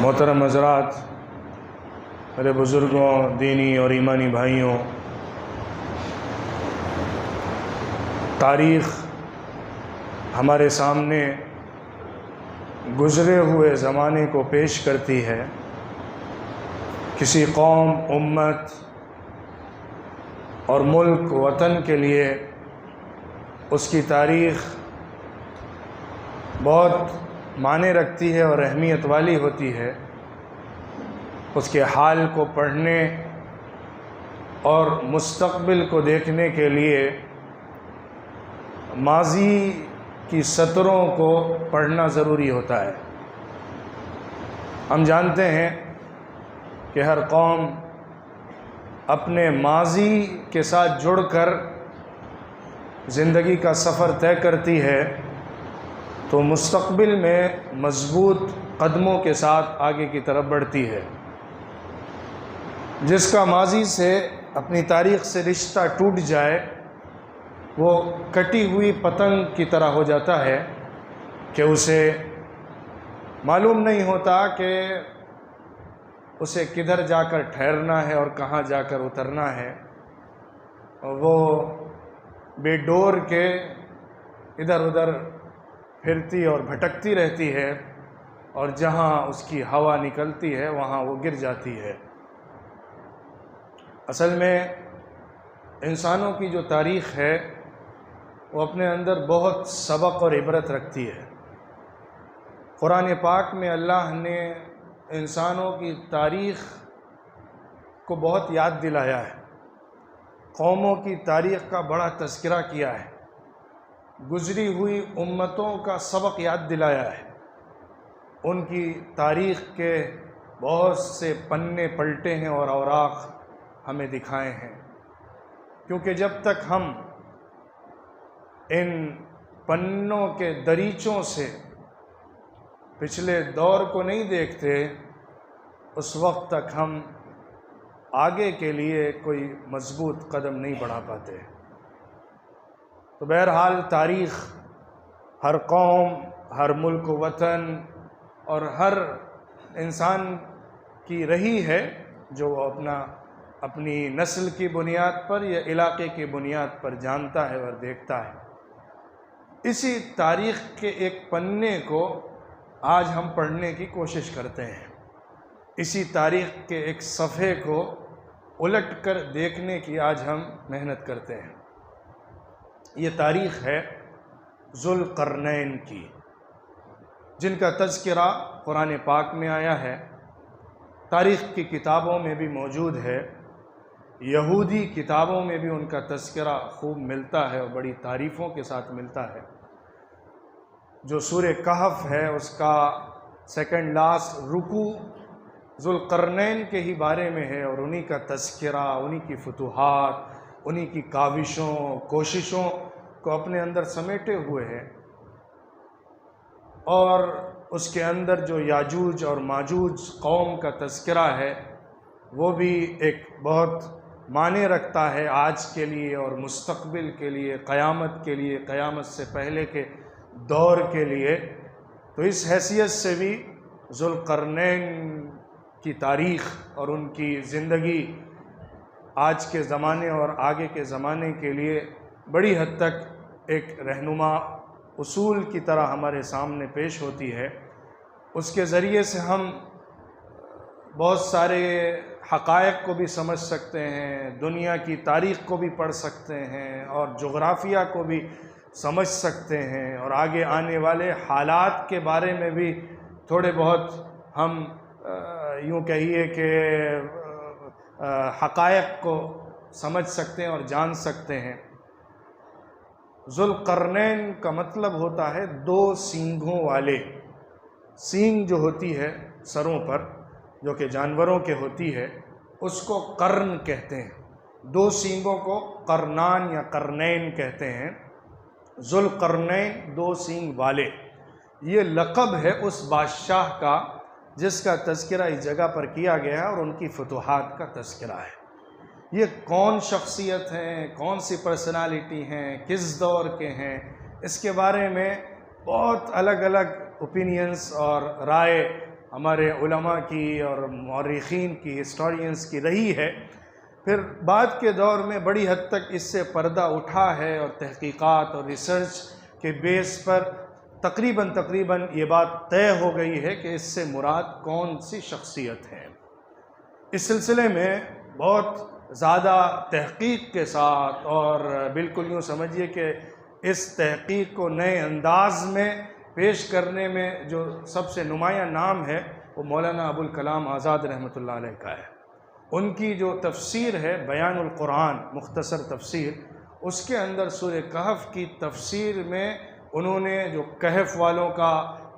محترم حضرات، میرے بزرگوں، دینی اور ایمانی بھائیوں، تاریخ ہمارے سامنے گزرے ہوئے زمانے کو پیش کرتی ہے۔ کسی قوم، امت اور ملک، وطن کے لیے اس کی تاریخ بہت معنی رکھتی ہے اور اہمیت والی ہوتی ہے۔ اس کے حال کو پڑھنے اور مستقبل کو دیکھنے کے لیے ماضی کی سطروں کو پڑھنا ضروری ہوتا ہے۔ ہم جانتے ہیں کہ ہر قوم اپنے ماضی کے ساتھ جڑ کر زندگی کا سفر طے کرتی ہے تو مستقبل میں مضبوط قدموں کے ساتھ آگے کی طرف بڑھتی ہے۔ جس کا ماضی سے اپنی تاریخ سے رشتہ ٹوٹ جائے وہ کٹی ہوئی پتنگ کی طرح ہو جاتا ہے کہ اسے معلوم نہیں ہوتا کہ اسے کدھر جا کر ٹھہرنا ہے اور کہاں جا کر اترنا ہے۔ وہ بے ڈور کے ادھر ادھر پھرتی اور بھٹکتی رہتی ہے اور جہاں اس کی ہوا نکلتی ہے وہاں وہ گر جاتی ہے۔ اصل میں انسانوں کی جو تاریخ ہے وہ اپنے اندر بہت سبق اور عبرت رکھتی ہے۔ قرآن پاک میں اللہ نے انسانوں کی تاریخ کو بہت یاد دلایا ہے، قوموں کی تاریخ کا بڑا تذکرہ کیا ہے، گزری ہوئی امتوں کا سبق یاد دلایا ہے، ان کی تاریخ کے بہت سے پنے پلٹے ہیں اور اوراق ہمیں دکھائے ہیں۔ کیونکہ جب تک ہم ان پنوں کے دریچوں سے پچھلے دور کو نہیں دیکھتے اس وقت تک ہم آگے کے لیے کوئی مضبوط قدم نہیں بڑھا پاتے۔ تو بہرحال تاریخ ہر قوم، ہر ملک و وطن اور ہر انسان کی رہی ہے جو اپنی نسل کی بنیاد پر یا علاقے کی بنیاد پر جانتا ہے اور دیکھتا ہے۔ اسی تاریخ کے ایک پنے کو آج ہم پڑھنے کی کوشش کرتے ہیں، اسی تاریخ کے ایک صفحے کو الٹ کر دیکھنے کی آج ہم محنت کرتے ہیں۔ یہ تاریخ ہے ذوالقرنین کی، جن کا تذکرہ قرآن پاک میں آیا ہے، تاریخ کی کتابوں میں بھی موجود ہے، یہودی کتابوں میں بھی ان کا تذکرہ خوب ملتا ہے اور بڑی تعریفوں کے ساتھ ملتا ہے۔ جو سورہ کہف ہے اس کا سیکنڈ لاسٹ رکوع ذوالقرنین کے ہی بارے میں ہے اور انہی کا تذکرہ، انہی کی فتوحات، انہی کی کاوشوں، کوششوں کو اپنے اندر سمیٹے ہوئے ہے، اور اس کے اندر جو یاجوج اور ماجوج قوم کا تذکرہ ہے وہ بھی ایک بہت معنی رکھتا ہے آج کے لیے اور مستقبل کے لیے، قیامت کے لیے، قیامت سے پہلے کے دور کے لیے۔ تو اس حیثیت سے بھی ذوالقرنین کی تاریخ اور ان کی زندگی آج کے زمانے اور آگے کے زمانے کے لیے بڑی حد تک ایک رہنما اصول کی طرح ہمارے سامنے پیش ہوتی ہے۔ اس کے ذریعے سے ہم بہت سارے حقائق کو بھی سمجھ سکتے ہیں، دنیا کی تاریخ کو بھی پڑھ سکتے ہیں اور جغرافیہ کو بھی سمجھ سکتے ہیں، اور آگے آنے والے حالات کے بارے میں بھی تھوڑے بہت ہم یوں کہیے کہ حقائق کو سمجھ سکتے ہیں اور جان سکتے ہیں۔ ذوالقرنین کا مطلب ہوتا ہے دو سینگوں والے۔ سینگ جو ہوتی ہے سروں پر، جو کہ جانوروں کے ہوتی ہے، اس کو قرن کہتے ہیں۔ دو سینگوں کو قرنان یا قرنین کہتے ہیں۔ ذوالقرنین دو سینگ والے، یہ لقب ہے اس بادشاہ کا جس کا تذکرہ اس جگہ پر کیا گیا ہے اور ان کی فتوحات کا تذکرہ ہے۔ یہ کون شخصیت ہیں، کون سی پرسنالٹی ہیں، کس دور کے ہیں، اس کے بارے میں بہت الگ الگ اوپینینز اور رائے ہمارے علماء کی اور مورخین کی، ہسٹورینز کی رہی ہے۔ پھر بعد کے دور میں بڑی حد تک اس سے پردہ اٹھا ہے، اور تحقیقات اور ریسرچ کے بیس پر تقریباً یہ بات طے ہو گئی ہے کہ اس سے مراد کون سی شخصیت ہے۔ اس سلسلے میں بہت زیادہ تحقیق کے ساتھ، اور بالکل یوں سمجھیے کہ اس تحقیق کو نئے انداز میں پیش کرنے میں جو سب سے نمایاں نام ہے وہ مولانا ابوالکلام آزاد رحمۃ اللہ علیہ کا ہے۔ ان کی جو تفسیر ہے بیان القرآن، مختصر تفسیر، اس کے اندر سورہ کہف کی تفسیر میں انہوں نے جو کہف والوں کا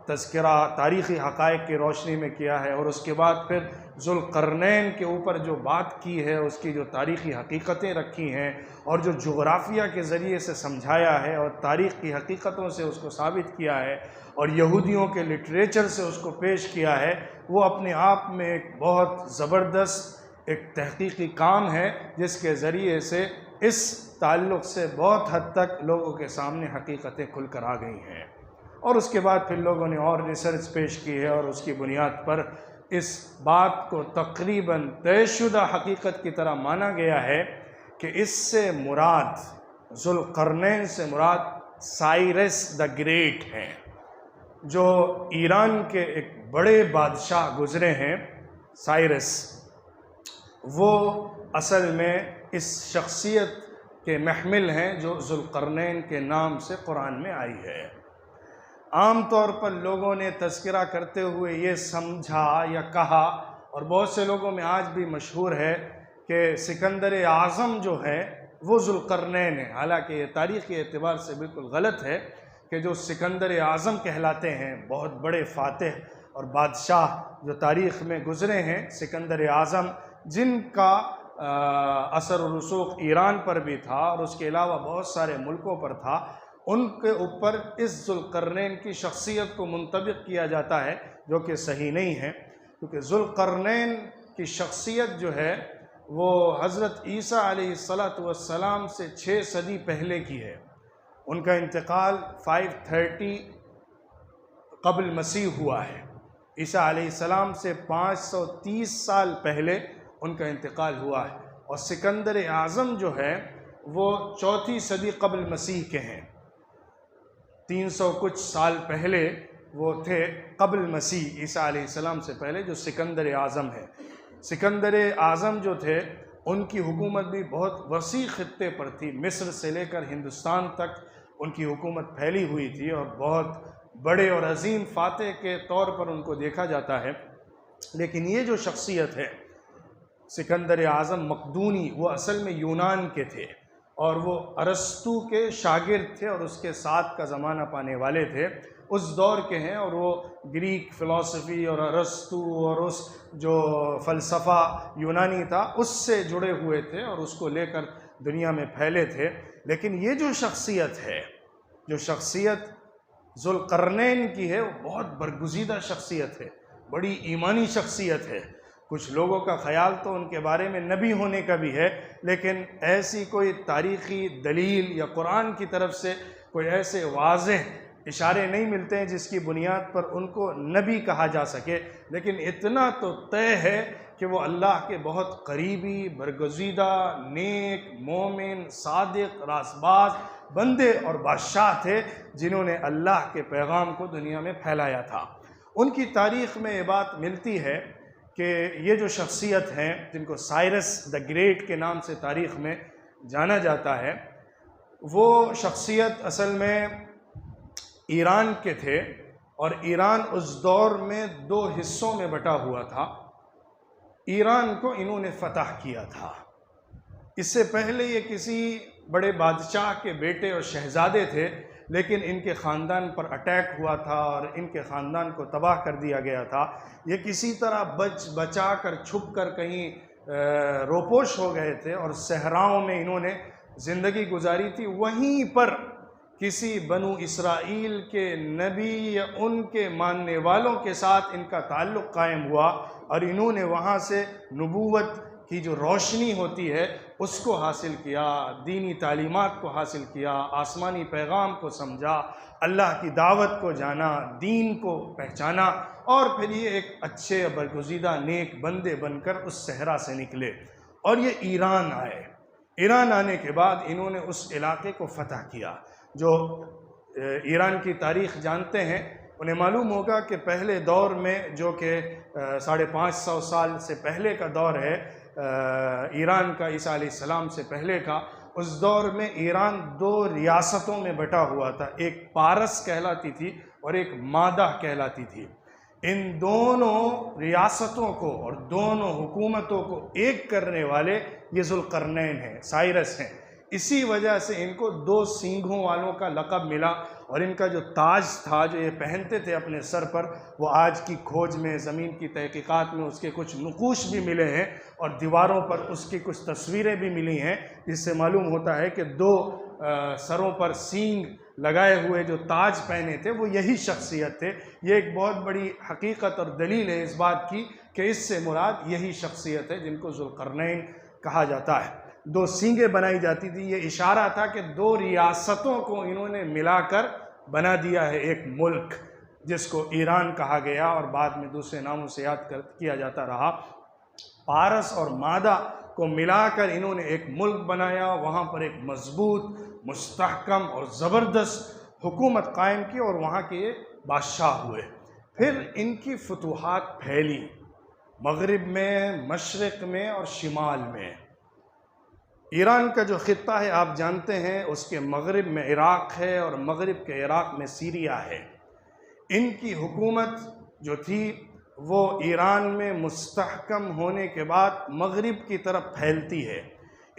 تذکرہ تاریخی حقائق کی روشنی میں کیا ہے، اور اس کے بعد پھر ذوالقرنین کے اوپر جو بات کی ہے، اس کی جو تاریخی حقیقتیں رکھی ہیں، اور جو جغرافیہ کے ذریعے سے سمجھایا ہے اور تاریخ کی حقیقتوں سے اس کو ثابت کیا ہے، اور یہودیوں کے لٹریچر سے اس کو پیش کیا ہے، وہ اپنے آپ میں ایک بہت زبردست ایک تحقیقی کام ہے، جس کے ذریعے سے اس تعلق سے بہت حد تک لوگوں کے سامنے حقیقتیں کھل کر آ گئی ہیں۔ اور اس کے بعد پھر لوگوں نے اور ریسرچ پیش کی ہے، اور اس کی بنیاد پر اس بات کو تقریباً طے شدہ حقیقت کی طرح مانا گیا ہے کہ اس سے مراد، ذوالقرنین سے مراد سائرس دا گریٹ ہیں، جو ایران کے ایک بڑے بادشاہ گزرے ہیں، سائرس۔ وہ اصل میں اس شخصیت کے محمل ہیں جو ذوالقرنین کے نام سے قرآن میں آئی ہے۔ عام طور پر لوگوں نے تذکرہ کرتے ہوئے یہ سمجھا یا کہا، اور بہت سے لوگوں میں آج بھی مشہور ہے، کہ سکندر اعظم جو ہے وہ ذوالقرنین ہے۔ حالانکہ یہ تاریخی اعتبار سے بالکل غلط ہے کہ جو سکندر اعظم کہلاتے ہیں، بہت بڑے فاتح اور بادشاہ جو تاریخ میں گزرے ہیں، سکندر اعظم، جن کا اثر و رسوخ ایران پر بھی تھا اور اس کے علاوہ بہت سارے ملکوں پر تھا، ان کے اوپر اس ذوالقرنین کی شخصیت کو منطبق کیا جاتا ہے، جو کہ صحیح نہیں ہے، کیونکہ ذوالقرنین کی شخصیت جو ہے وہ حضرت عیسیٰ علیہ السلام سے 6 صدی پہلے کی ہے۔ ان کا انتقال 530 قبل مسیح ہوا ہے۔ عیسیٰ علیہ السلام سے 530 سال پہلے ان کا انتقال ہوا ہے، اور سکندر اعظم جو ہے وہ 4 صدی قبل مسیح کے ہیں۔ 300 کچھ سال پہلے وہ تھے قبل مسیح، عیسیٰ علیہ السلام سے پہلے، جو سکندر اعظم ہے۔ سکندر اعظم جو تھے، ان کی حکومت بھی بہت وسیع خطے پر تھی، مصر سے لے کر ہندوستان تک ان کی حکومت پھیلی ہوئی تھی، اور بہت بڑے اور عظیم فاتح کے طور پر ان کو دیکھا جاتا ہے۔ لیکن یہ جو شخصیت ہے سکندر اعظم مقدونی، وہ اصل میں یونان کے تھے، اور وہ ارسطو کے شاگرد تھے اور اس کے ساتھ کا زمانہ پانے والے تھے، اس دور کے ہیں، اور وہ گریک فلسفی اور ارسطو اور اس جو فلسفہ یونانی تھا اس سے جڑے ہوئے تھے، اور اس کو لے کر دنیا میں پھیلے تھے۔ لیکن یہ جو شخصیت ہے، جو شخصیت ذوالقرنین کی ہے، وہ بہت برگزیدہ شخصیت ہے، بڑی ایمانی شخصیت ہے۔ کچھ لوگوں کا خیال تو ان کے بارے میں نبی ہونے کا بھی ہے، لیکن ایسی کوئی تاریخی دلیل یا قرآن کی طرف سے کوئی ایسے واضح اشارے نہیں ملتے ہیں جس کی بنیاد پر ان کو نبی کہا جا سکے۔ لیکن اتنا تو طے ہے کہ وہ اللہ کے بہت قریبی، برگزیدہ، نیک، مومن، صادق، راست باز بندے اور بادشاہ تھے، جنہوں نے اللہ کے پیغام کو دنیا میں پھیلایا تھا۔ ان کی تاریخ میں یہ بات ملتی ہے کہ یہ جو شخصیت ہیں، جن کو سائرس دا گریٹ کے نام سے تاریخ میں جانا جاتا ہے، وہ شخصیت اصل میں ایران کے تھے، اور ایران اس دور میں 2 حصوں میں بٹا ہوا تھا۔ ایران کو انہوں نے فتح کیا تھا۔ اس سے پہلے یہ کسی بڑے بادشاہ کے بیٹے اور شہزادے تھے، لیکن ان کے خاندان پر اٹیک ہوا تھا اور ان کے خاندان کو تباہ کر دیا گیا تھا۔ یہ کسی طرح بچا کر چھپ کر کہیں روپوش ہو گئے تھے، اور صحراؤں میں انہوں نے زندگی گزاری تھی۔ وہیں پر کسی بنو اسرائیل کے نبی یا ان کے ماننے والوں کے ساتھ ان کا تعلق قائم ہوا، اور انہوں نے وہاں سے نبوت کی جو روشنی ہوتی ہے اس کو حاصل کیا، دینی تعلیمات کو حاصل کیا، آسمانی پیغام کو سمجھا، اللہ کی دعوت کو جانا، دین کو پہچانا، اور پھر یہ ایک اچھے برگزیدہ نیک بندے بن کر اس صحرا سے نکلے اور یہ ایران آئے۔ ایران آنے کے بعد انہوں نے اس علاقے کو فتح کیا۔ جو ایران کی تاریخ جانتے ہیں انہیں معلوم ہوگا کہ پہلے دور میں، جو کہ 550 سال سے پہلے کا دور ہے، ایران کا، عیسیٰ علیہ السلام سے پہلے کا، اس دور میں ایران 2 ریاستوں میں بٹا ہوا تھا، ایک پارس کہلاتی تھی اور ایک مادہ کہلاتی تھی۔ ان دونوں ریاستوں کو اور دونوں حکومتوں کو ایک کرنے والے یہ ذوالقرنین ہیں، سائرس ہیں۔ اسی وجہ سے ان کو 2 سینگھوں والوں کا لقب ملا، اور ان کا جو تاج تھا جو یہ پہنتے تھے اپنے سر پر، وہ آج کی کھوج میں، زمین کی تحقیقات میں اس کے کچھ نقوش بھی ملے ہیں اور دیواروں پر اس کی کچھ تصویریں بھی ملی ہیں، جس سے معلوم ہوتا ہے کہ 2 سروں پر سینگ لگائے ہوئے جو تاج پہنے تھے وہ یہی شخصیت تھے۔ یہ ایک بہت بڑی حقیقت اور دلیل ہے اس بات کی کہ اس سے مراد یہی شخصیت ہے جن کو ذوالقرنین کہا جاتا ہے۔ 2 سینگیں بنائی جاتی تھی، یہ اشارہ تھا کہ 2 ریاستوں کو انہوں نے ملا کر بنا دیا ہے ایک ملک، جس کو ایران کہا گیا اور بعد میں دوسرے ناموں سے یاد کیا جاتا رہا۔ پارس اور مادہ کو ملا کر انہوں نے ایک ملک بنایا، وہاں پر ایک مضبوط، مستحکم اور زبردست حکومت قائم کی اور وہاں کے یہ بادشاہ ہوئے۔ پھر ان کی فتوحات پھیلی مغرب میں، مشرق میں اور شمال میں۔ ایران کا جو خطہ ہے آپ جانتے ہیں، اس کے مغرب میں عراق ہے اور مغرب کے عراق میں سیریا ہے۔ ان کی حکومت جو تھی وہ ایران میں مستحکم ہونے کے بعد مغرب کی طرف پھیلتی ہے۔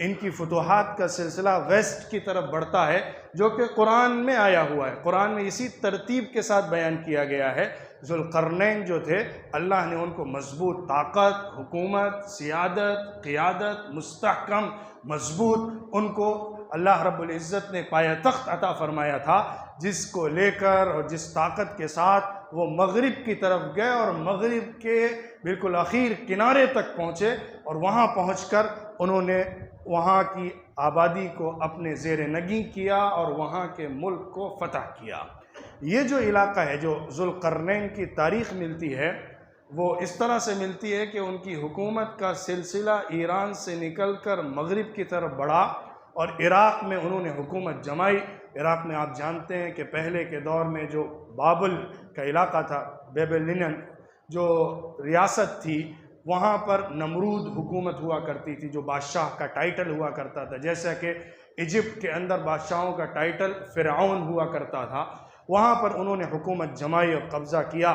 ان کی فتوحات کا سلسلہ ویسٹ کی طرف بڑھتا ہے، جو کہ قرآن میں آیا ہوا ہے۔ قرآن میں اسی ترتیب کے ساتھ بیان کیا گیا ہے۔ ذوالقرنین جو تھے، اللہ نے ان کو مضبوط طاقت، حکومت، سیادت، قیادت، مستحکم، مضبوط، ان کو اللہ رب العزت نے پایہ تخت عطا فرمایا تھا، جس کو لے کر اور جس طاقت کے ساتھ وہ مغرب کی طرف گئے اور مغرب کے بالکل اخیر کنارے تک پہنچے، اور وہاں پہنچ کر انہوں نے وہاں کی آبادی کو اپنے زیر نگیں کیا اور وہاں کے ملک کو فتح کیا۔ یہ جو علاقہ ہے، جو ذوالقرنین کی تاریخ ملتی ہے، وہ اس طرح سے ملتی ہے کہ ان کی حکومت کا سلسلہ ایران سے نکل کر مغرب کی طرف بڑھا اور عراق میں انہوں نے حکومت جمائی۔ عراق میں آپ جانتے ہیں کہ پہلے کے دور میں جو بابل کا علاقہ تھا، بیبلین جو ریاست تھی، وہاں پر نمرود حکومت ہوا کرتی تھی، جو بادشاہ کا ٹائٹل ہوا کرتا تھا، جیسا کہ ایجپٹ کے اندر بادشاہوں کا ٹائٹل فرعون ہوا کرتا تھا۔ وہاں پر انہوں نے حکومت جمائی اور قبضہ کیا۔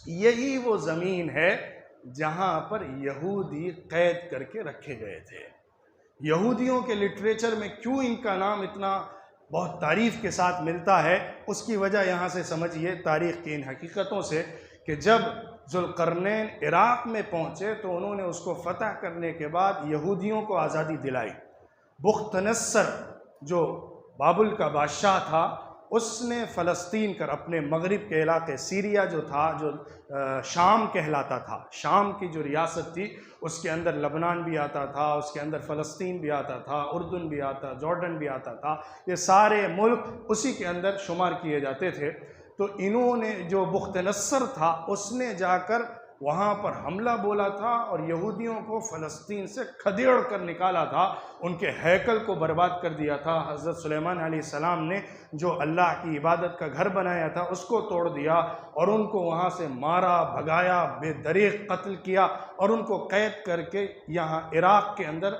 یہی وہ زمین ہے جہاں پر یہودی قید کر کے رکھے گئے تھے۔ یہودیوں کے لٹریچر میں کیوں ان کا نام اتنا بہت تعریف کے ساتھ ملتا ہے، اس کی وجہ یہاں سے سمجھیے تاریخ کی ان حقیقتوں سے، کہ جب ذوالقرنین عراق میں پہنچے تو انہوں نے اس کو فتح کرنے کے بعد یہودیوں کو آزادی دلائی۔ بخت نصر جو بابل کا بادشاہ تھا، اس نے فلسطین کر اپنے مغرب کے علاقے، سیریا جو تھا، جو شام کہلاتا تھا، شام کی جو ریاست تھی، اس کے اندر لبنان بھی آتا تھا، اس کے اندر فلسطین بھی آتا تھا، اردن بھی آتا، جارڈن بھی آتا تھا، یہ سارے ملک اسی کے اندر شمار کیے جاتے تھے۔ تو انہوں نے، جو بخت نصر تھا، اس نے جا کر وہاں پر حملہ بولا تھا اور یہودیوں کو فلسطین سے کھدیڑ کر نکالا تھا، ان کے ہیکل کو برباد کر دیا تھا۔ حضرت سلیمان علیہ السلام نے جو اللہ کی عبادت کا گھر بنایا تھا، اس کو توڑ دیا اور ان کو وہاں سے مارا، بھگایا، بے دریغ قتل کیا اور ان کو قید کر کے یہاں عراق کے اندر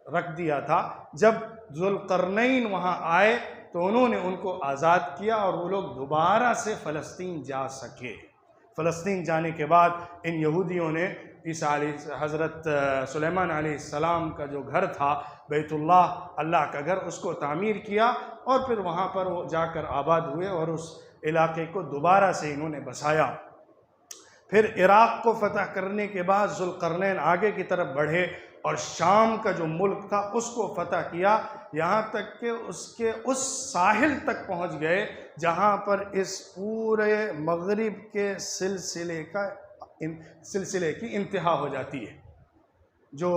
رکھ دیا تھا۔ جب ذوالقرنین وہاں آئے تو انہوں نے ان کو آزاد کیا اور وہ لوگ دوبارہ سے فلسطین جا سکے۔ فلسطین جانے کے بعد ان یہودیوں نے حضرت سلیمان علیہ السلام کا جو گھر تھا، بیت اللہ، اللہ کا گھر، اس کو تعمیر کیا اور پھر وہاں پر وہ جا کر آباد ہوئے اور اس علاقے کو دوبارہ سے انہوں نے بسایا۔ پھر عراق کو فتح کرنے کے بعد ذوالقرنین آگے کی طرف بڑھے اور شام کا جو ملک تھا اس کو فتح کیا، یہاں تک کہ اس کے اس ساحل تک پہنچ گئے جہاں پر اس پورے مغرب کے سلسلے کی انتہا ہو جاتی ہے۔ جو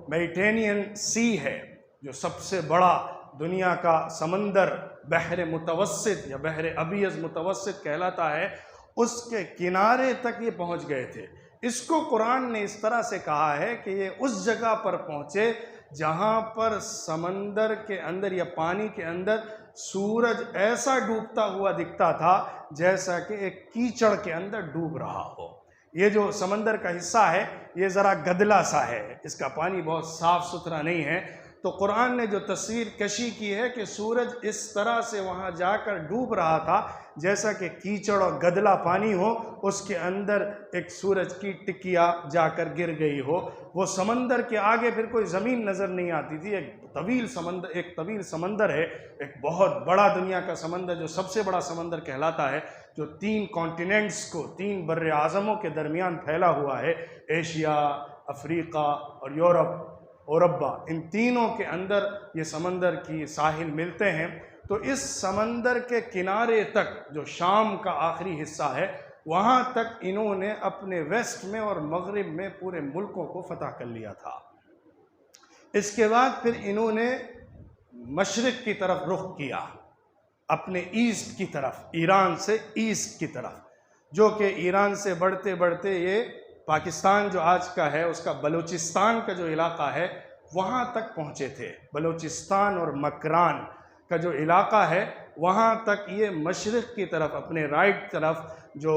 میڈیٹرینین سی ہے، جو سب سے بڑا دنیا کا سمندر بحر متوسط یا بحر ابیض متوسط کہلاتا ہے، اس کے کنارے تک یہ پہنچ گئے تھے۔ اس کو قرآن نے اس طرح سے کہا ہے کہ یہ اس جگہ پر پہنچے جہاں پر سمندر کے اندر یا پانی کے اندر سورج ایسا ڈوبتا ہوا دکھتا تھا جیسا کہ ایک کیچڑ کے اندر ڈوب رہا ہو۔ یہ جو سمندر کا حصہ ہے یہ ذرا گدلا سا ہے، اس کا پانی بہت صاف ستھرا نہیں ہے۔ تو قرآن نے جو تصویر کشی کی ہے کہ سورج اس طرح سے وہاں جا کر ڈوب رہا تھا جیسا کہ کیچڑ اور گدلا پانی ہو، اس کے اندر ایک سورج کی ٹکیا جا کر گر گئی ہو۔ وہ سمندر کے آگے پھر کوئی زمین نظر نہیں آتی تھی، ایک طویل سمندر ہے، ایک بہت بڑا دنیا کا سمندر جو سب سے بڑا سمندر کہلاتا ہے، جو 3 کانٹیننٹس کو، 3 بر اعظموں کے درمیان پھیلا ہوا ہے، ایشیا، افریقہ اور یورپ، اوروبا، ان تینوں کے اندر یہ سمندر کی ساحل ملتے ہیں۔ تو اس سمندر کے کنارے تک جو شام کا آخری حصہ ہے وہاں تک انہوں نے اپنے ویسٹ میں اور مغرب میں پورے ملکوں کو فتح کر لیا تھا۔ اس کے بعد پھر انہوں نے مشرق کی طرف رخ کیا، اپنے ایسٹ کی طرف، ایران سے ایسٹ کی طرف، جو کہ ایران سے بڑھتے بڑھتے یہ پاکستان جو آج کا ہے اس کا بلوچستان کا جو علاقہ ہے وہاں تک پہنچے تھے۔ بلوچستان اور مکران کا جو علاقہ ہے وہاں تک یہ مشرق کی طرف، اپنے رائٹ طرف جو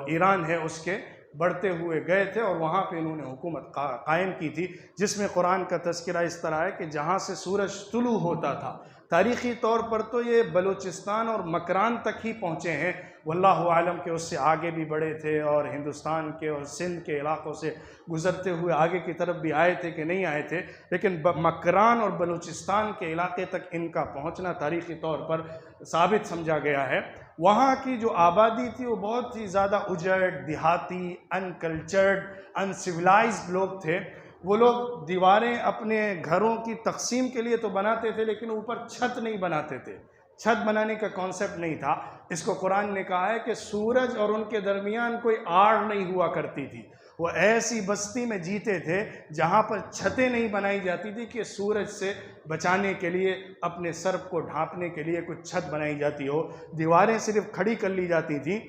ایران ہے اس کے بڑھتے ہوئے گئے تھے، اور وہاں پہ انہوں نے حکومت قائم کی تھی، جس میں قرآن کا تذکرہ اس طرح ہے کہ جہاں سے سورج طلوع ہوتا تھا۔ تاریخی طور پر تو یہ بلوچستان اور مکران تک ہی پہنچے ہیں، واللہ عالم کہ اس سے آگے بھی بڑھے تھے اور ہندوستان کے اور سندھ کے علاقوں سے گزرتے ہوئے آگے کی طرف بھی آئے تھے کہ نہیں آئے تھے، لیکن مکران اور بلوچستان کے علاقے تک ان کا پہنچنا تاریخی طور پر ثابت سمجھا گیا ہے۔ وہاں کی جو آبادی تھی وہ بہت ہی زیادہ اجڑ، دیہاتی، ان کلچرڈ، ان سویلائزڈ لوگ تھے۔ وہ لوگ دیواریں اپنے گھروں کی تقسیم کے لیے تو بناتے تھے لیکن اوپر چھت نہیں بناتے تھے، چھت بنانے کا کانسیپٹ نہیں تھا۔ اس کو قرآن نے کہا ہے کہ سورج اور ان کے درمیان کوئی آڑ نہیں ہوا کرتی تھی۔ وہ ایسی بستی میں جیتے تھے جہاں پر چھتیں نہیں بنائی جاتی تھی کہ سورج سے بچانے کے لیے، اپنے سر کو ڈھانپنے کے لیے کچھ چھت بنائی جاتی ہو۔ دیواریں صرف کھڑی کر لی جاتی تھیں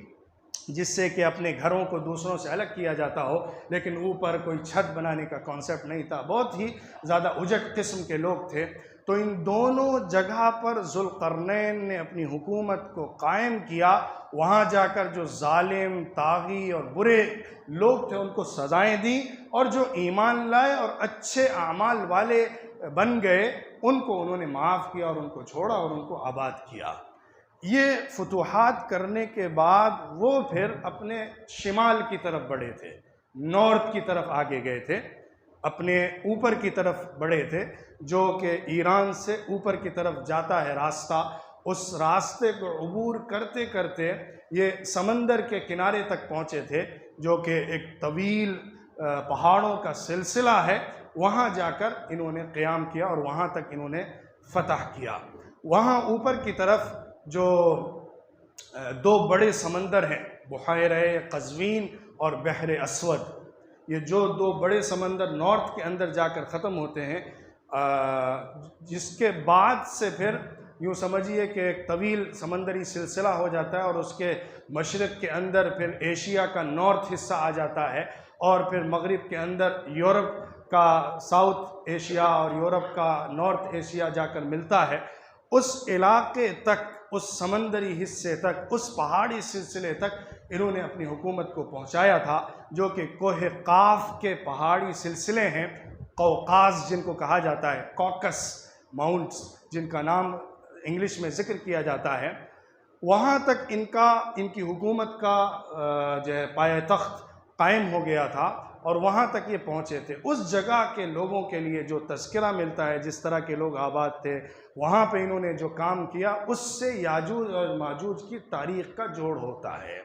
جس سے کہ اپنے گھروں کو دوسروں سے الگ کیا جاتا ہو، لیکن اوپر کوئی چھت بنانے کا کانسیپٹ نہیں تھا۔ بہت ہی زیادہ اجٹ قسم کے لوگ تھے۔ تو ان دونوں جگہ پر ذوالقرنین نے اپنی حکومت کو قائم کیا۔ وہاں جا کر جو ظالم، طاغی اور برے لوگ تھے ان کو سزائیں دیں، اور جو ایمان لائے اور اچھے اعمال والے بن گئے ان کو انہوں نے معاف کیا اور ان کو چھوڑا اور ان کو آباد کیا۔ یہ فتوحات کرنے کے بعد وہ پھر اپنے شمال کی طرف بڑھے تھے، نارتھ کی طرف آگے گئے تھے، اپنے اوپر کی طرف بڑھے تھے، جو کہ ایران سے اوپر کی طرف جاتا ہے راستہ۔ اس راستے کو عبور کرتے کرتے یہ سمندر کے کنارے تک پہنچے تھے، جو کہ ایک طویل پہاڑوں کا سلسلہ ہے۔ وہاں جا کر انہوں نے قیام کیا اور وہاں تک انہوں نے فتح کیا۔ وہاں اوپر کی طرف جو 2 بڑے سمندر ہیں، بحیرہ قزوین اور بحر اسود، یہ جو 2 بڑے سمندر نارتھ کے اندر جا کر ختم ہوتے ہیں، جس کے بعد سے پھر یوں سمجھیے کہ ایک طویل سمندری سلسلہ ہو جاتا ہے، اور اس کے مشرق کے اندر پھر ایشیا کا نارتھ حصہ آ جاتا ہے، اور پھر مغرب کے اندر یورپ کا ساؤتھ ایشیا اور یورپ کا نارتھ ایشیا جا کر ملتا ہے۔ اس علاقے تک، اس سمندری حصے تک، اس پہاڑی سلسلے تک انہوں نے اپنی حکومت کو پہنچایا تھا، جو کہ کوہ قاف کے پہاڑی سلسلے ہیں، قوقاز جن کو کہا جاتا ہے، کوکس ماؤنٹس جن کا نام انگلش میں ذکر کیا جاتا ہے۔ وہاں تک ان کی حکومت کا جو ہے پایہ تخت قائم ہو گیا تھا، اور وہاں تک یہ پہنچے تھے۔ اس جگہ کے لوگوں کے لیے جو تذکرہ ملتا ہے، جس طرح کے لوگ آباد تھے، وہاں پہ انہوں نے جو کام کیا، اس سے یاجوج اور ماجوج کی تاریخ کا جوڑ ہوتا ہے۔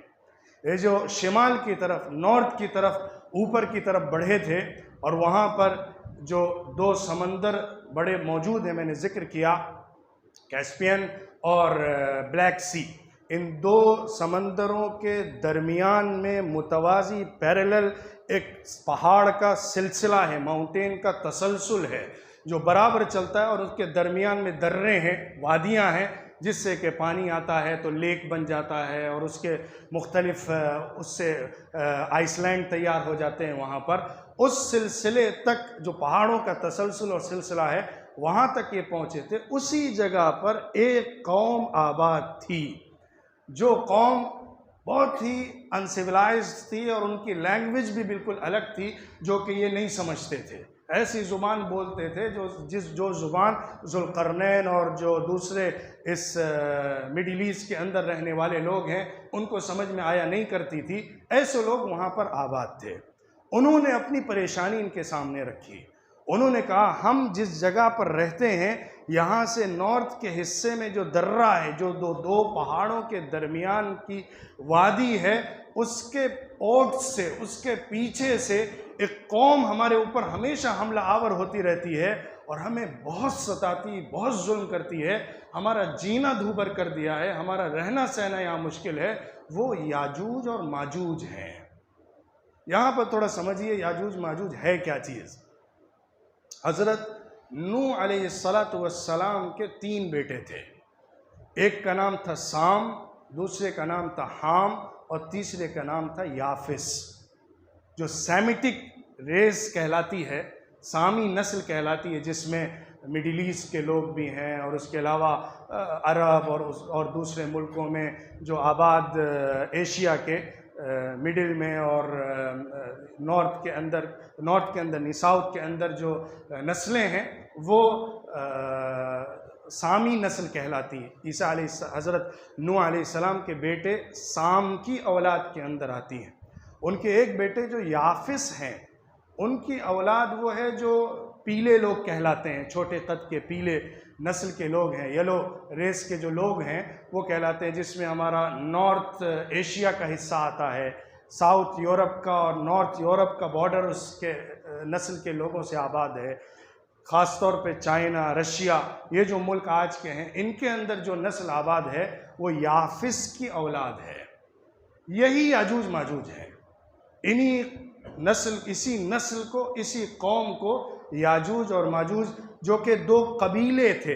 یہ جو شمال کی طرف، نارتھ کی طرف، اوپر کی طرف بڑھے تھے، اور وہاں پر جو 2 سمندر بڑے موجود ہیں، میں نے ذکر کیا، کیسپین اور بلیک سی، ان دو سمندروں کے درمیان میں متوازی پیرلل ایک پہاڑ کا سلسلہ ہے، ماؤنٹین کا تسلسل ہے جو برابر چلتا ہے، اور اس کے درمیان میں درے ہیں، وادیاں ہیں، جس سے کہ پانی آتا ہے تو لیک بن جاتا ہے، اور اس کے مختلف اس سے آئس لینڈ تیار ہو جاتے ہیں وہاں پر۔ اس سلسلے تک جو پہاڑوں کا تسلسل اور سلسلہ ہے وہاں تک یہ پہنچے تھے۔ اسی جگہ پر ایک قوم آباد تھی، جو قوم بہت ہی انسیولائزڈ تھی، اور ان کی لینگویج بھی بالکل الگ تھی، جو کہ یہ نہیں سمجھتے تھے، ایسی زبان بولتے تھے جو زبان ذوالقرنین اور جو دوسرے اس مڈل ایسٹ کے اندر رہنے والے لوگ ہیں ان کو سمجھ میں آیا نہیں کرتی تھی۔ ایسے لوگ وہاں پر آباد تھے۔ انہوں نے اپنی پریشانی ان کے سامنے رکھی۔ انہوں نے کہا ہم جس جگہ پر رہتے ہیں یہاں سے نارتھ کے حصے میں جو درہ ہے، جو دو پہاڑوں کے درمیان کی وادی ہے، اس کے اوٹ سے، اس کے پیچھے سے ایک قوم ہمارے اوپر ہمیشہ حملہ آور ہوتی رہتی ہے اور ہمیں بہت ستاتی، بہت ظلم کرتی ہے، ہمارا جینا دھوبر کر دیا ہے، ہمارا رہنا سہنا یہاں مشکل ہے۔ وہ یاجوج اور ماجوج ہیں۔ یہاں پر تھوڑا سمجھیے یاجوج ماجوج ہے کیا چیز۔ حضرت نوح علیہ السلام کے 3 بیٹے تھے، ایک کا نام تھا سام، دوسرے کا نام تھا حام، اور تیسرے کا نام تھا یافس، جو سیمیٹک ریس کہلاتی ہے، سامی نسل کہلاتی ہے، جس میں مڈل ایسٹ کے لوگ بھی ہیں، اور اس کے علاوہ عرب اور دوسرے ملکوں میں جو آباد ایشیا کے مڈل میں اور نارتھ کے اندر نہیں، ساؤتھ کے اندر جو نسلیں ہیں وہ سامی نسل کہلاتی ہے۔ حضرت نوح علیہ السلام کے بیٹے سام کی اولاد کے اندر آتی ہیں۔ ان کے ایک بیٹے جو یافس ہیں، ان کی اولاد وہ ہے جو پیلے لوگ کہلاتے ہیں، چھوٹے قد کے پیلے نسل کے لوگ ہیں، یلو ریس کے جو لوگ ہیں وہ کہلاتے ہیں، جس میں ہمارا نارتھ ایشیا کا حصہ آتا ہے، ساؤتھ یورپ کا اور نارتھ یورپ کا بارڈر اس کے نسل کے لوگوں سے آباد ہے۔ خاص طور پہ چائنا، رشیا، یہ جو ملک آج کے ہیں، ان کے اندر جو نسل آباد ہے وہ یافس کی اولاد ہے۔ یہی یاجوج ماجوج ہے۔ اسی نسل کو، اسی قوم کو یاجوج اور ماجوج، جو کہ 2 قبیلے تھے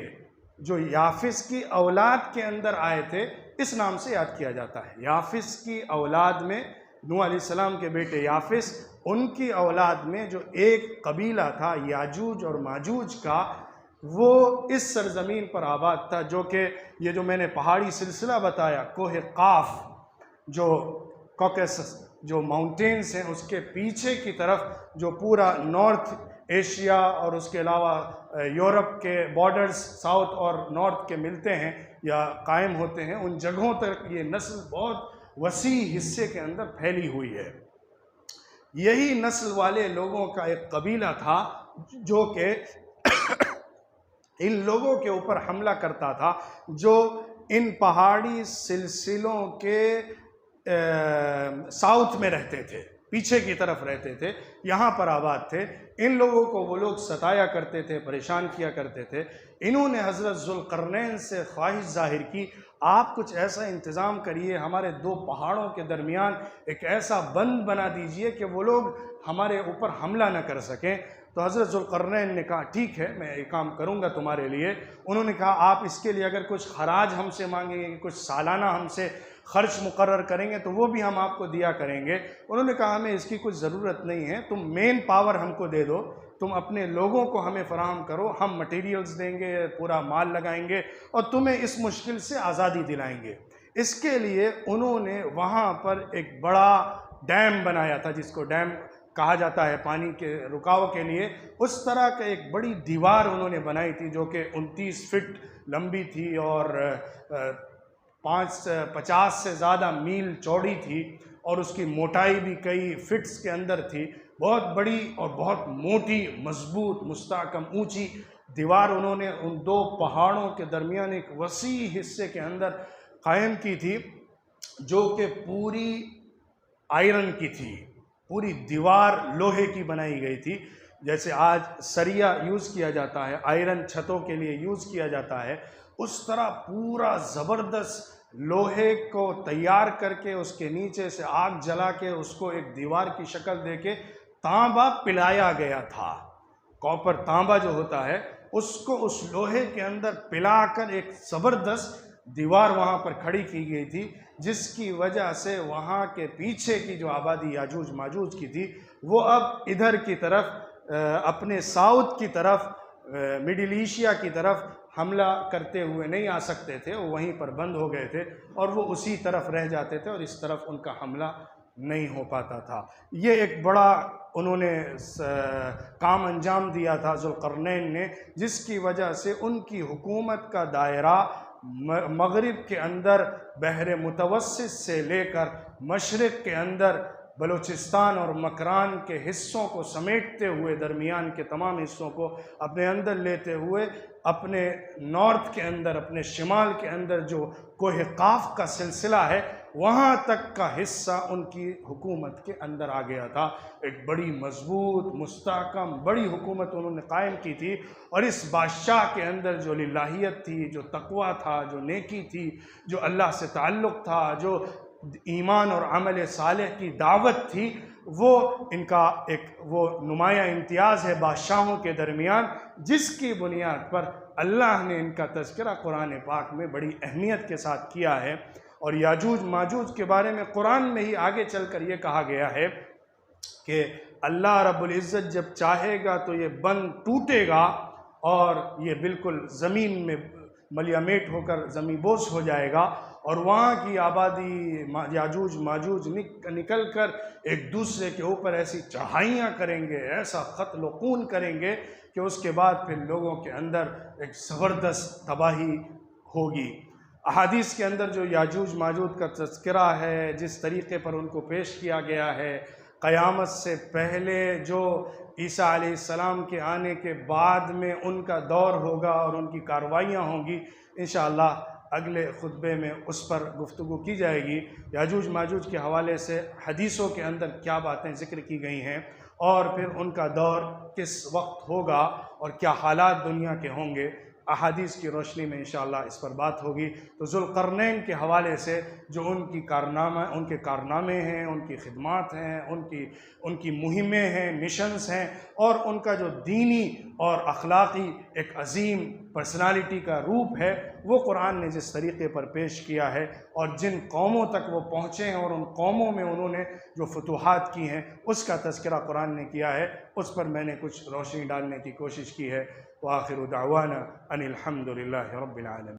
جو یافس کی اولاد کے اندر آئے تھے، اس نام سے یاد کیا جاتا ہے۔ یافس کی اولاد میں نوح علیہ السلام کے بیٹے یافس، ان کی اولاد میں جو ایک قبیلہ تھا یاجوج اور ماجوج کا، وہ اس سرزمین پر آباد تھا، جو کہ یہ جو میں نے پہاڑی سلسلہ بتایا، کوہ قاف، جو کوکیسس جو ماؤنٹینز ہیں، اس کے پیچھے کی طرف جو پورا نارتھ ایشیا اور اس کے علاوہ یورپ کے بارڈرز ساؤتھ اور نارتھ کے ملتے ہیں یا قائم ہوتے ہیں، ان جگہوں تک یہ نسل بہت وسیع حصے کے اندر پھیلی ہوئی ہے۔ یہی نسل والے لوگوں کا ایک قبیلہ تھا جو کہ ان لوگوں کے اوپر حملہ کرتا تھا، جو ان پہاڑی سلسلوں کے ساؤتھ میں رہتے تھے، پیچھے کی طرف رہتے تھے، یہاں پر آباد تھے۔ ان لوگوں کو وہ لوگ ستایا کرتے تھے، پریشان کیا کرتے تھے۔ انہوں نے حضرت ذوالقرنین سے خواہش ظاہر کی، آپ کچھ ایسا انتظام کریے، ہمارے 2 پہاڑوں کے درمیان ایک ایسا بند بنا دیجئے کہ وہ لوگ ہمارے اوپر حملہ نہ کر سکیں۔ تو حضرت ذوالقرنین نے کہا ٹھیک ہے، میں یہ کام کروں گا تمہارے لیے۔ انہوں نے کہا آپ اس کے لیے اگر کچھ خراج ہم سے مانگیں گے، کچھ سالانہ ہم سے خرچ مقرر کریں گے تو وہ بھی ہم آپ کو دیا کریں گے۔ انہوں نے کہا ہمیں اس کی کچھ ضرورت نہیں ہے، تم مین پاور ہم کو دے دو، تم اپنے لوگوں کو ہمیں فراہم کرو، ہم مٹیریلز دیں گے، پورا مال لگائیں گے اور تمہیں اس مشکل سے آزادی دلائیں گے۔ اس کے لیے انہوں نے وہاں پر ایک بڑا ڈیم بنایا تھا، جس کو ڈیم کہا جاتا ہے پانی کے رکاو کے لیے۔ اس طرح کا ایک بڑی دیوار انہوں نے بنائی تھی جو کہ 29 فٹ لمبی تھی اور 50 سے زیادہ میل چوڑی تھی، اور اس کی موٹائی بھی کئی فٹس کے اندر تھی۔ بہت بڑی اور بہت موٹی، مضبوط، مستحکم، اونچی دیوار انہوں نے ان 2 پہاڑوں کے درمیان ایک وسیع حصے کے اندر قائم کی تھی، جو کہ پوری آئرن کی تھی، پوری دیوار لوہے کی بنائی گئی تھی۔ جیسے آج سریا یوز کیا جاتا ہے، آئرن چھتوں کے لیے یوز کیا جاتا ہے، اس طرح پورا زبردست لوہے کو تیار کر کے اس کے نیچے سے آگ جلا کے اس کو ایک دیوار کی شکل دے کے تانبا پلایا گیا تھا۔ کاپر تانبا جو ہوتا ہے اس کو اس لوہے کے اندر پلا کر ایک زبردست دیوار وہاں پر کھڑی کی گئی تھی، جس کی وجہ سے وہاں کے پیچھے کی جو آبادی یاجوج ماجوج کی تھی وہ اب ادھر کی طرف اپنے ساؤتھ کی طرف مڈل ایشیا کی طرف حملہ کرتے ہوئے نہیں آ سکتے تھے، وہ وہیں پر بند ہو گئے تھے اور وہ اسی طرف رہ جاتے تھے اور اس طرف ان کا حملہ نہیں ہو پاتا تھا۔ یہ ایک بڑا انہوں نے کام انجام دیا تھا ذوالقرنین نے، جس کی وجہ سے ان کی حکومت کا دائرہ مغرب کے اندر بحر متوسط سے لے کر مشرق کے اندر بلوچستان اور مکران کے حصوں کو سمیٹتے ہوئے، درمیان کے تمام حصوں کو اپنے اندر لیتے ہوئے، اپنے نارتھ کے اندر، اپنے شمال کے اندر جو کوہ قاف کا سلسلہ ہے وہاں تک کا حصہ ان کی حکومت کے اندر آ گیا تھا۔ ایک بڑی مضبوط مستحکم بڑی حکومت انہوں نے قائم کی تھی، اور اس بادشاہ کے اندر جو للہیت تھی، جو تقوی تھا، جو نیکی تھی، جو اللہ سے تعلق تھا، جو ایمان اور عمل صالح کی دعوت تھی، وہ ان کا ایک وہ نمایاں امتیاز ہے بادشاہوں کے درمیان، جس کی بنیاد پر اللہ نے ان کا تذکرہ قرآن پاک میں بڑی اہمیت کے ساتھ کیا ہے۔ اور یاجوج ماجوج کے بارے میں قرآن میں ہی آگے چل کر یہ کہا گیا ہے کہ اللہ رب العزت جب چاہے گا تو یہ بند ٹوٹے گا اور یہ بالکل زمین میں ملیامیٹ ہو کر زمین بوس ہو جائے گا، اور وہاں کی آبادی یاجوج ماجوج نکل کر ایک دوسرے کے اوپر ایسی چڑھائیاں کریں گے، ایسا قتل و خون کریں گے کہ اس کے بعد پھر لوگوں کے اندر ایک زبردست تباہی ہوگی۔ احادیث کے اندر جو یاجوج ماجوج کا تذکرہ ہے، جس طریقے پر ان کو پیش کیا گیا ہے، قیامت سے پہلے جو عیسیٰ علیہ السلام کے آنے کے بعد میں ان کا دور ہوگا اور ان کی کارروائیاں ہوں گی، انشاءاللہ اگلے خطبے میں اس پر گفتگو کی جائے گی۔ یاجوج ماجوج کے حوالے سے حدیثوں کے اندر کیا باتیں ذکر کی گئی ہیں، اور پھر ان کا دور کس وقت ہوگا اور کیا حالات دنیا کے ہوں گے، احادیث کی روشنی میں انشاءاللہ اس پر بات ہوگی۔ تو ذوالقرنین کے حوالے سے جو ان کے کارنامے ہیں، ان کی خدمات ہیں، ان کی مہمیں ہیں، مشنز ہیں، اور ان کا جو دینی اور اخلاقی ایک عظیم پرسنالٹی کا روپ ہے، وہ قرآن نے جس طریقے پر پیش کیا ہے اور جن قوموں تک وہ پہنچے ہیں اور ان قوموں میں انہوں نے جو فتوحات کی ہیں اس کا تذکرہ قرآن نے کیا ہے، اس پر میں نے کچھ روشنی ڈالنے کی کوشش کی ہے۔ وآخر دعوانا ان الحمد للہ رب العالمین۔